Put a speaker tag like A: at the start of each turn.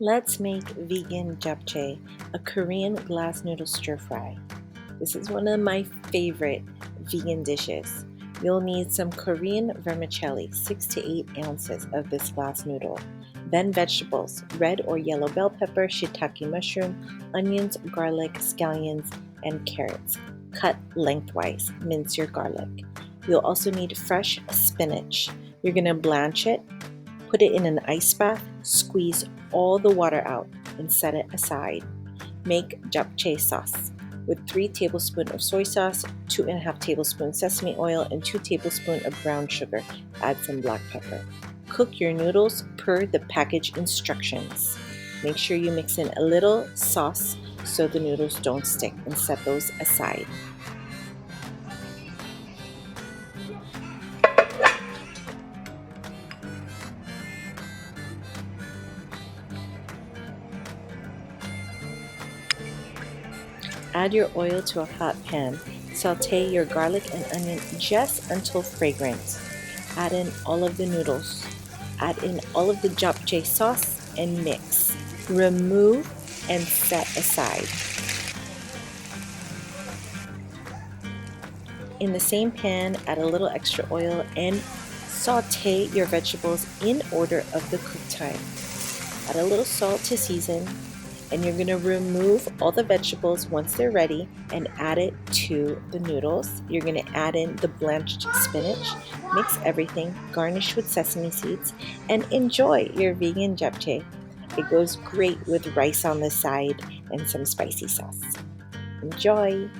A: Let's make vegan japchae, a Korean glass noodle stir fry. This is one of my favorite vegan dishes. You'll need some Korean vermicelli, 6 to 8 ounces of this glass noodle. Then vegetables, red or yellow bell pepper, shiitake mushroom, onions, garlic, scallions, and carrots. Cut lengthwise. Mince your garlic. You'll also need fresh spinach. You're going to blanch it, put it in an ice bath, squeeze all the water out, and set it aside. Make japchae sauce with 3 tablespoons of soy sauce, 2.5 tablespoons sesame oil, and 2 tablespoons of brown sugar. Add some black pepper. Cook your noodles per the package instructions. Make sure you mix in a little sauce so the noodles don't stick, and set those aside. Add your oil to a hot pan. Saute your garlic and onion just until fragrant. Add in all of the noodles. Add in all of the japchae sauce and mix. Remove and set aside. In the same pan, add a little extra oil and saute your vegetables in order of the cook time. Add a little salt to season, and you're going to remove all the vegetables once they're ready and add it to the noodles. You're going to add in the blanched spinach, mix everything, garnish with sesame seeds, and enjoy your vegan japchae. It goes great with rice on the side and some spicy sauce. Enjoy!